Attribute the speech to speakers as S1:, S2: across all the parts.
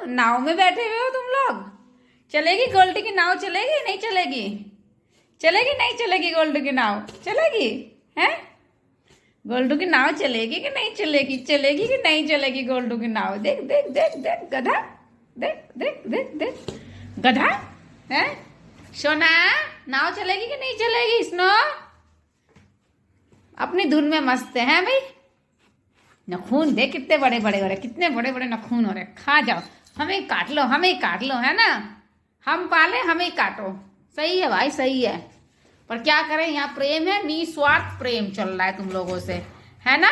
S1: नाव में बैठे हुए हो तुम लोग। चलेगी गोल्डी की नाव? चलेगी नहीं चलेगी? चलेगी नहीं चलेगी? गोल्डू की नाव चलेगी? हैं? गोल्डू की नाव चलेगी कि नहीं चलेगी? चलेगी कि नहीं चलेगी गोल्डू की नाव? देख देख देख देख गधा, देख देख देख देख गधा है। सोना, नाव चलेगी कि नहीं चलेगी? स्नो अपनी धुन में मस्त है भाई। नखून देख कितने बड़े बड़े हो रहे, कितने बड़े बड़े नखून हो रहे। खा जाओ, हमें काट लो, हमें काट लो, है ना? हम पाले, हमें काटो। सही है भाई, सही है। पर क्या करें, यहाँ प्रेम है, निस्वार्थ प्रेम चल रहा है तुम लोगों से, है ना?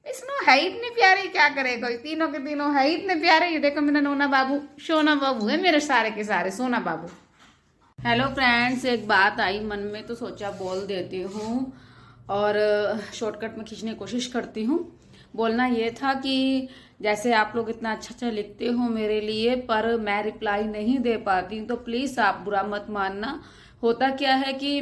S1: इसनो है इतनी प्यारी, क्या करे कोई। तीनों के तीनों है इतने प्यारे। ये देखो मेरा नोना बाबू, सोना बाबू है मेरे, सारे के सारे सोना बाबू। हेलो फ्रेंड्स, एक बात आई मन में तो सोचा बोल देती हूँ और शॉर्टकट में खींचने की कोशिश करती हूँ। बोलना ये था कि जैसे आप लोग इतना अच्छा अच्छा लिखते हो मेरे लिए, पर मैं रिप्लाई नहीं दे पाती, तो प्लीज़ आप बुरा मत मानना। होता क्या है कि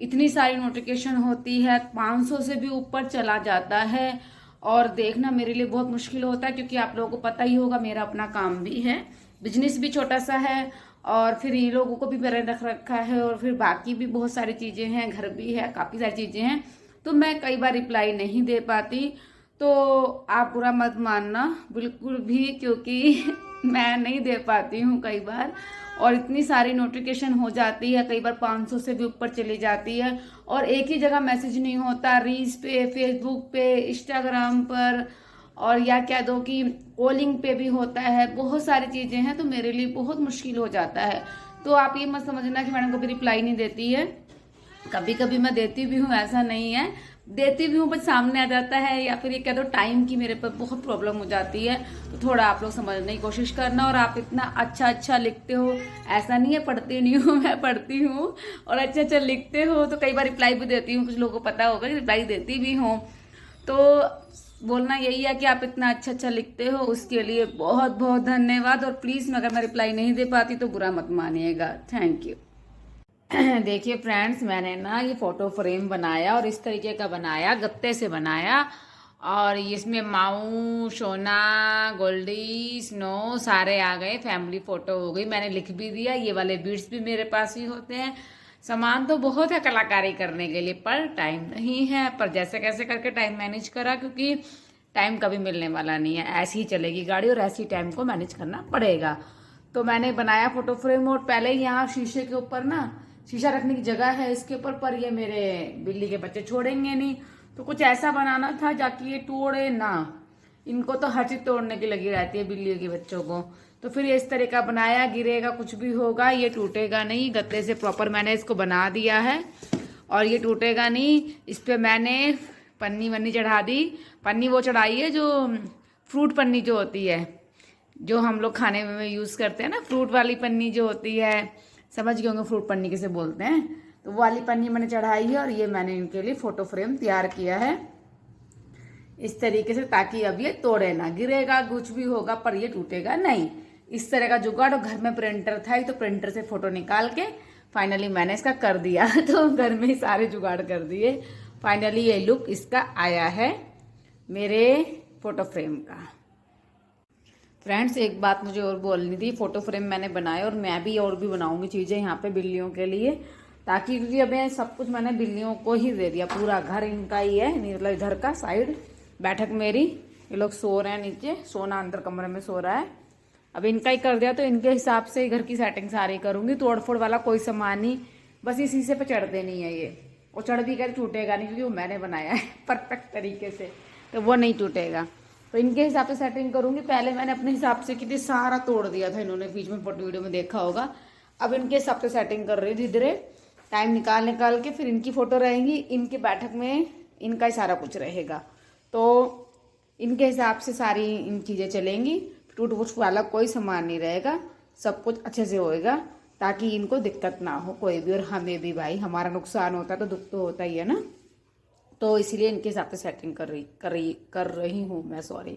S1: इतनी सारी नोटिफिकेशन होती है, 500 से भी ऊपर चला जाता है और देखना मेरे लिए बहुत मुश्किल होता है, क्योंकि आप लोगों को पता ही होगा मेरा अपना काम भी है, बिजनेस भी छोटा सा है और फिर ये लोगों को भी मैंने रख रखा है और फिर बाकी भी बहुत सारी चीज़ें हैं, घर भी है, काफ़ी सारी चीज़ें हैं, तो मैं कई बार रिप्लाई नहीं दे पाती। तो आप बुरा मत मानना बिल्कुल भी, क्योंकि मैं नहीं दे पाती हूँ कई बार, और इतनी सारी नोटिफिकेशन हो जाती है, कई बार 500 से भी ऊपर चली जाती है और एक ही जगह मैसेज नहीं होता, रील्स पे, फेसबुक पे, इंस्टाग्राम पर, और या कह दो कि कॉलिंग पे भी होता है। बहुत सारी चीज़ें हैं, तो मेरे लिए बहुत मुश्किल हो जाता है। तो आप ये मत समझना कि मैडम कभी रिप्लाई नहीं देती है, कभी कभी मैं देती भी हूँ, ऐसा नहीं है, देती भी हूँ, बट सामने आ जाता है, या फिर ये कह दो टाइम की मेरे पर बहुत प्रॉब्लम हो जाती है। तो थोड़ा आप लोग समझने की कोशिश करना। और आप इतना अच्छा अच्छा लिखते हो, ऐसा नहीं है पढ़ती नहीं हूँ, मैं पढ़ती हूँ और अच्छा अच्छा लिखते हो, तो कई बार रिप्लाई भी देती हूँ। कुछ लोगों को पता होगा कि रिप्लाई देती भी हूँ। तो बोलना यही है कि आप इतना अच्छा अच्छा लिखते हो, उसके लिए बहुत बहुत धन्यवाद। और प्लीज़ अगर मैं रिप्लाई नहीं दे पाती तो बुरा मत मानिएगा। Thank you. देखिए फ्रेंड्स, मैंने ना ये फोटो फ्रेम बनाया और इस तरीके का बनाया, गत्ते से बनाया, और इसमें माऊ, सोना, गोल्डी, स्नो सारे आ गए, फैमिली फोटो हो गई। मैंने लिख भी दिया, ये वाले बीड्स भी मेरे पास ही होते हैं। सामान तो बहुत है कलाकारी करने के लिए, पर टाइम नहीं है। पर जैसे कैसे करके टाइम मैनेज करा, क्योंकि टाइम कभी मिलने वाला नहीं है, ऐसी ही चलेगी गाड़ी और ऐसी टाइम को मैनेज करना पड़ेगा। तो मैंने बनाया फोटो फ्रेम, और पहले यहाँ शीशे के ऊपर ना, शीशा रखने की जगह है इसके ऊपर, पर ये मेरे बिल्ली के बच्चे छोड़ेंगे नहीं, तो कुछ ऐसा बनाना था जाकि ये तोड़े ना। इनको तो हर चीज तोड़ने की लगी रहती है बिल्लियों के बच्चों को। तो फिर ये इस तरह का बनाया, गिरेगा कुछ भी होगा, ये टूटेगा नहीं। गत्ते से प्रॉपर मैंने इसको बना दिया है और ये टूटेगा नहीं। इस पे मैंने पन्नी वन्नी चढ़ा दी। पन्नी वो चढ़ाई है जो फ्रूट पन्नी जो होती है, जो हम लोग खाने में यूज़ करते हैं ना, फ्रूट वाली पन्नी जो होती है, समझ गए होंगे फ्रूट पन्नी किसे बोलते हैं। तो वो वाली पन्नी मैंने चढ़ाई है और ये मैंने इनके लिए फोटो फ्रेम तैयार किया है इस तरीके से, ताकि अब ये तोड़े ना, गिरेगा कुछ भी होगा पर ये टूटेगा नहीं। इस तरह का जुगाड़। और घर में प्रिंटर था ही, तो प्रिंटर से फोटो निकाल के फाइनली मैंने इसका कर दिया। तो घर में ही सारे जुगाड़ कर दिए। फाइनली ये लुक इसका आया है मेरे फोटो फ्रेम का। फ्रेंड्स, एक बात मुझे और बोलनी थी। फोटो फ्रेम मैंने बनाए और मैं भी और भी बनाऊंगी चीज़ें यहाँ पे बिल्लियों के लिए, ताकि, क्योंकि अब सब कुछ मैंने बिल्लियों को ही दे दिया, पूरा घर इनका ही है, मतलब इधर का साइड बैठक मेरी। ये लोग सो रहे हैं नीचे, सोना अंदर कमरे में सो रहा है। अब इनका ही कर दिया, तो इनके हिसाब से घर की सेटिंग सारी करूंगी। तोड़ फोड़ वाला कोई सामान नहीं, बस इस शीशे पे चढ़ते नहीं है ये, और चढ़ भी कर टूटेगा नहीं, क्योंकि वो मैंने बनाया है परफेक्ट तरीके से, तो वो नहीं टूटेगा। तो इनके हिसाब से सेटिंग करूंगी। पहले मैंने अपने हिसाब से कितनी सारा तोड़ दिया था, इन्होंने बीच में फोटो वीडियो में देखा होगा। अब इनके हिसाब से सेटिंग कर रही धीरे धीरे, टाइम निकाल के फिर इनकी फोटो रहेंगी, इनकी बैठक में इनका ही सारा कुछ रहेगा। तो इनके हिसाब से सारी इन चीज़ें चलेंगी, टूट फूट वाला कोई सामान नहीं रहेगा, सब कुछ अच्छे से होएगा, ताकि इनको दिक्कत ना हो कोई भी, और हमें भी भाई, हमारा नुकसान होता है तो दुख तो होता ही है ना। तो इसीलिए इनके हिसाब से सेटिंग कर रही हूँ मैं, सॉरी।